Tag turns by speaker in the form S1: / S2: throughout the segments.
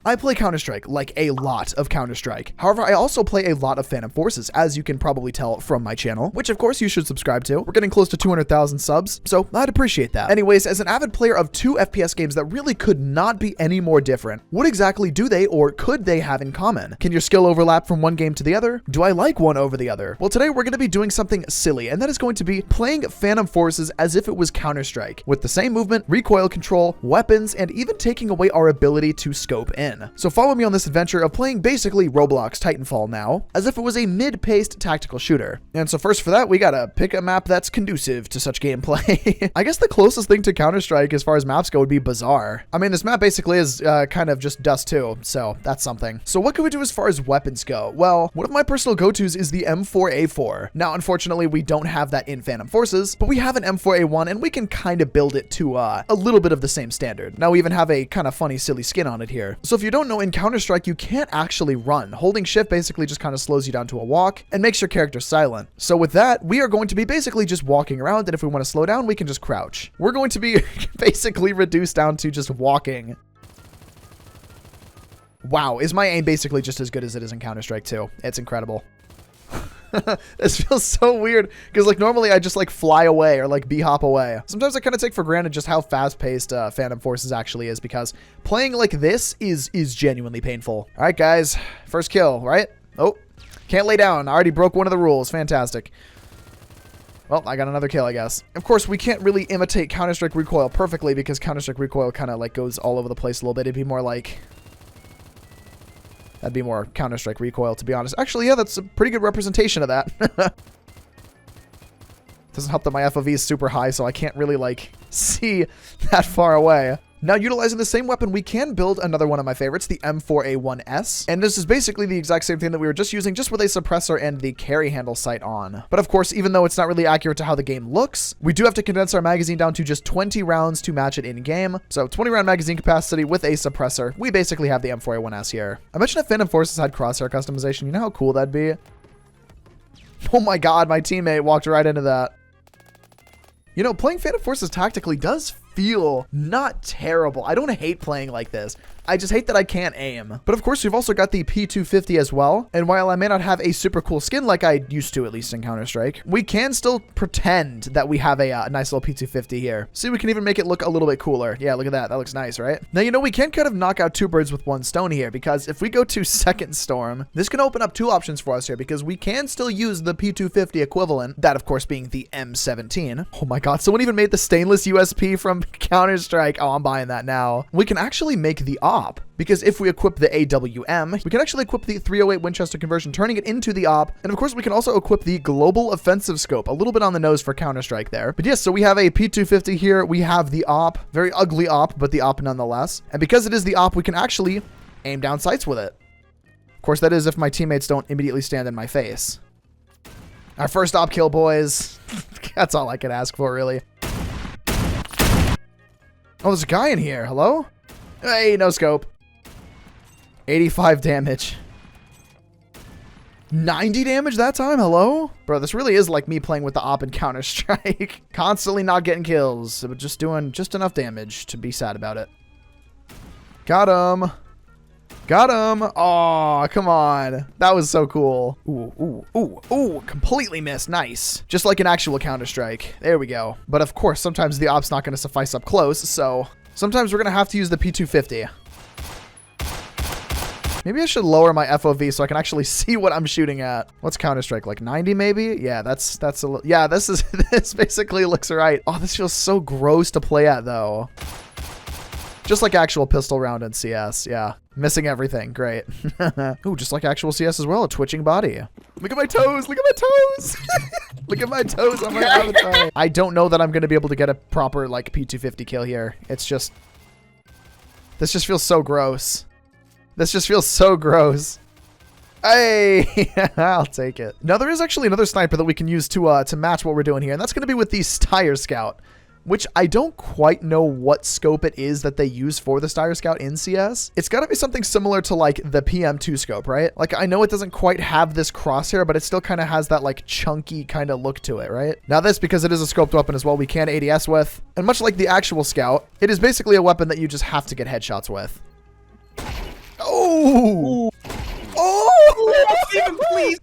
S1: I play Counter-Strike, like a lot of Counter-Strike. However, I also play a lot of Phantom Forces, as you can probably tell from my channel, which of course you should subscribe to. We're getting close to 200,000 subs, so I'd appreciate that. Anyways, as an avid player of two FPS games that really could not be any more different, what exactly do they or could they have in common? Can your skill overlap from one game to the other? Do I like one over the other? Well, today we're going to be doing something silly, and that is going to be playing Phantom Forces as if it was Counter-Strike, with the same movement, recoil control, weapons, and even taking away our ability to scope in. So follow me on this adventure of playing basically Roblox Titanfall now, as if it was a mid-paced tactical shooter. And so first for that, we gotta pick a map that's conducive to such gameplay. I guess the closest thing to Counter-Strike as far as maps go would be Bazaar. I mean, this map basically is kind of just Dust 2, so that's something. So what can we do as far as weapons go? Well, one of my personal go-tos is the M4A4. Now, unfortunately, we don't have that in Phantom Forces, but we have an M4A1, and we can kind of build it to a little bit of the same standard. Now, we even have a kind of funny, silly skin on it here. So if you don't know, in Counter-Strike, you can't actually run. Holding shift basically just kind of slows you down to a walk and makes your character silent. So with that, we are going to be basically just walking around, and if we want to slow down, we can just crouch. We're going to be basically reduced down to just walking. Wow, is my aim basically just as good as it is in Counter-Strike 2? It's incredible. This feels so weird because like normally I just like fly away or like b-hop away. Sometimes I kind of take for granted just how fast-paced Phantom Forces actually is, because playing like this is genuinely painful. All right, guys, first kill, right? Oh, can't lay down. I already broke one of the rules. Fantastic. Well, I got another kill, I guess. Of course, we can't really imitate Counter-Strike recoil perfectly because Counter-Strike recoil kind of like goes all over the place a little bit. It'd be more like... That'd be more Counter-Strike recoil, to be honest. Actually, yeah, that's a pretty good representation of that. Doesn't help that my FOV is super high, so I can't really, like, see that far away. Now, utilizing the same weapon, we can build another one of my favorites, the M4A1S. And this is basically the exact same thing that we were just using, just with a suppressor and the carry handle sight on. But of course, even though it's not really accurate to how the game looks, we do have to condense our magazine down to just 20 rounds to match it in game. So 20 round magazine capacity with a suppressor. We basically have the M4A1S here. I mentioned if Phantom Forces had crosshair customization. You know how cool that'd be? Oh my god, my teammate walked right into that. You know, playing Phantom Forces tactically does feel not terrible. I don't hate playing like this. I just hate that I can't aim. But of course, we've also got the P250 as well. And while I may not have a super cool skin like I used to, at least in Counter-Strike, we can still pretend that we have a nice little P250 here. See, we can even make it look a little bit cooler. Yeah, look at that. That looks nice, right? Now, you know, we can kind of knock out two birds with one stone here, because if we go to Second Storm, this can open up two options for us here, because we can still use the P250 equivalent, that of course being the M17. Oh my god, someone even made the stainless USP from Counter-Strike. Oh, I'm buying that now. We can actually make the op, because if we equip the AWM, we can actually equip the 308 Winchester conversion, turning it into the op. And of course, we can also equip the global offensive scope, a little bit on the nose for Counter-Strike there. But yes, so we have a P250 here. We have the op, very ugly op, but the op nonetheless. And because it is the op, we can actually aim down sights with it. Of course, that is if my teammates don't immediately stand in my face. Our first op kill, boys. That's all I can ask for, really. Oh, there's a guy in here. Hello? Hey, no scope. 85 damage. 90 damage that time? Hello? Bro, this really is like me playing with the op in Counter-Strike. Constantly not getting kills, but just doing just enough damage to be sad about it. Got him. Got him. Oh, come on. That was so cool. Ooh, ooh, ooh, ooh. Completely missed. Nice. Just like an actual Counter-Strike. There we go. But of course, sometimes the op's not going to suffice up close, so sometimes we're going to have to use the P250. Maybe I should lower my FOV so I can actually see what I'm shooting at. What's Counter-Strike, like 90 maybe? Yeah, that's a little, yeah, this basically looks right. Oh, this feels so gross to play at though. Just like actual pistol round in CS, yeah. Missing everything, great. Ooh, just like actual CS as well, a twitching body. Look at my toes, look at my toes! Look at my toes on my avatar. I don't know that I'm gonna be able to get a proper like P250 kill here. It's just, this just feels so gross. This just feels so gross. Hey, I'll take it. Now there is actually another sniper that we can use to match what we're doing here, and that's gonna be with the Steyr Scout, which I don't quite know what scope it is that they use for the Steyr Scout in CS. It's gotta be something similar to like the PM2 scope, right? Like I know it doesn't quite have this crosshair, but it still kind of has that like chunky kind of look to it, right? Now this, because it is a scoped weapon as well, we can ADS with, and much like the actual Scout, it is basically a weapon that you just have to get headshots with. Ooh. Oh!
S2: Steven, please.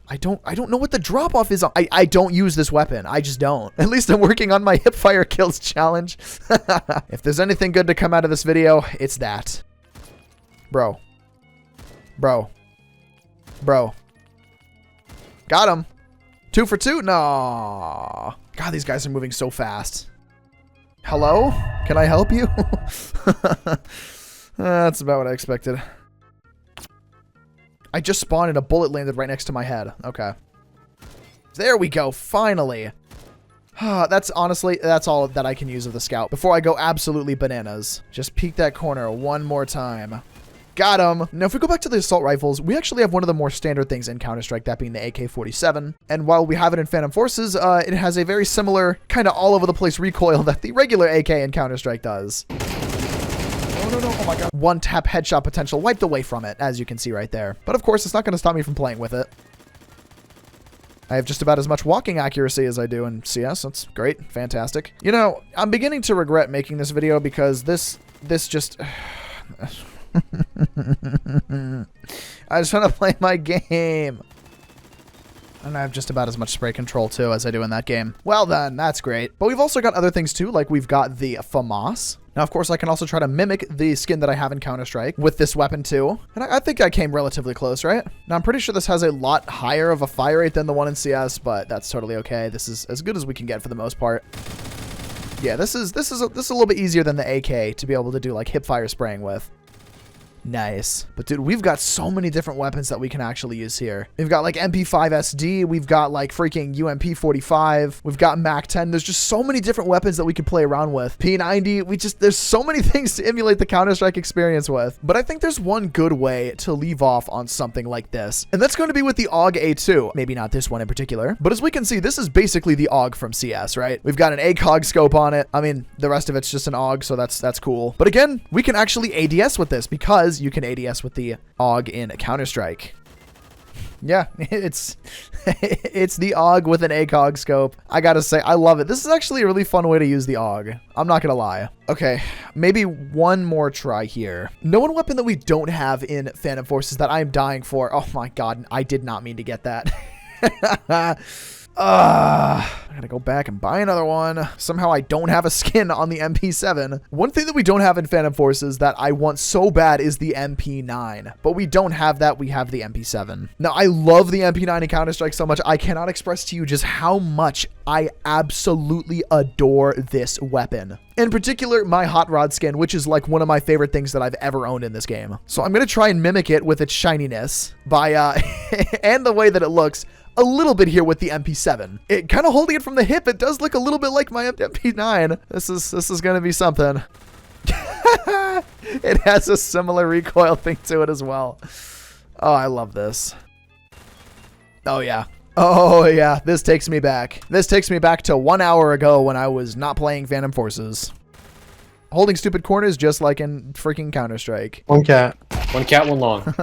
S1: I don't know what the drop off is. I don't use this weapon. I just don't. At least I'm working on my hip fire kills challenge. If there's anything good to come out of this video, it's that. Bro. Bro. Bro. Got him. 2 for 2? No. God, these guys are moving so fast. Hello? Can I help you? That's about what I expected. I just spawned and a bullet landed right next to my head. Okay. There we go. Finally. That's honestly, that's all that I can use of the scout before I go absolutely bananas. Just peek that corner one more time. Got him. Now, if we go back to the assault rifles, we actually have one of the more standard things in Counter-Strike, that being the AK-47. And while we have it in Phantom Forces, it has a very similar kind of all over the place recoil that the regular AK in Counter-Strike does. Oh, no, no. Oh, my God. One tap headshot potential wiped away from it, as you can see right there. But of course, it's not going to stop me from playing with it. I have just about as much walking accuracy as I do in CS. That's great. Fantastic. You know, I'm beginning to regret making this video because this just... I just want to play my game. And I have just about as much spray control, too, as I do in that game. Well, then, that's great. But we've also got other things, too, like we've got the FAMAS. Now, of course, I can also try to mimic the skin that I have in Counter-Strike with this weapon, too. And I think I came relatively close, right? Now, I'm pretty sure this has a lot higher of a fire rate than the one in CS, but that's totally okay. This is as good as we can get for the most part. Yeah, this is a little bit easier than the AK to be able to do, like, hip fire spraying with. Nice. But dude, we've got so many different weapons that we can actually use here. We've got like MP5 SD. We've got like freaking UMP 45. We've got MAC 10. There's just so many different weapons that we could play around with. P90. There's so many things to emulate the Counter-Strike experience with. But I think there's one good way to leave off on something like this. And that's going to be with the AUG A2. Maybe not this one in particular. But as we can see, this is basically the AUG from CS, right? We've got an ACOG scope on it. I mean, the rest of it's just an AUG, so that's cool. But again, we can actually ADS with this because you can ADS with the AUG in Counter-Strike. Yeah, it's the AUG with an ACOG scope. I gotta say, I love it. This is actually a really fun way to use the AUG. I'm not gonna lie. Okay, maybe one more try here. Know one weapon that we don't have in Phantom Forces that I'm dying for. Oh my God, I did not mean to get that. I gotta go back and buy another one. Somehow I don't have a skin on the MP7. One thing that we don't have in Phantom Forces that I want so bad is the MP9. But we don't have that. We have the MP7. Now, I love the MP9 in Counter-Strike so much. I cannot express to you just how much I absolutely adore this weapon. In particular, my hot rod skin, which is like one of my favorite things that I've ever owned in this game. So I'm going to try and mimic it with its shininess by, and the way that it looks a little bit here with the MP7. It kind of holding it from the hip, it does look a little bit like my MP9. This is going to be something. It has a similar recoil thing to it as well. Oh, I love this. Oh, yeah. Oh, yeah. This takes me back. This takes me back to 1 hour ago when I was not playing Phantom Forces. Holding stupid corners just like in freaking Counter-Strike.
S2: One cat. One cat, one long.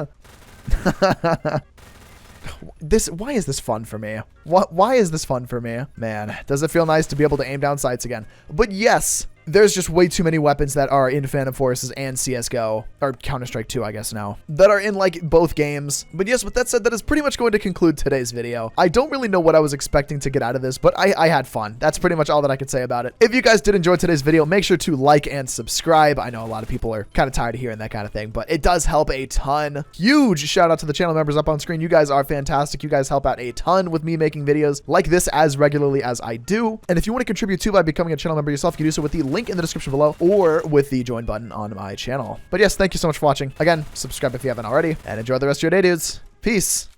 S1: Why is this fun for me? Why is this fun for me? Man, does it feel nice to be able to aim down sights again? But yes, there's just way too many weapons that are in Phantom Forces and CSGO, or Counter-Strike 2, I guess now, that are in like both games. But yes, with that said, that is pretty much going to conclude today's video. I don't really know what I was expecting to get out of this, but I had fun. That's pretty much all that I could say about it. If you guys did enjoy today's video, make sure to like and subscribe. I know a lot of people are kind of tired of hearing that kind of thing, but it does help a ton. Huge shout out to the channel members up on screen. You guys are fantastic. You guys help out a ton with me making videos like this as regularly as I do. And if you want to contribute too by becoming a channel member yourself, you can do so with the link in the description below or with the join button on my channel. But yes, thank you so much for watching. Again, subscribe if you haven't already, and enjoy the rest of your day, dudes. Peace.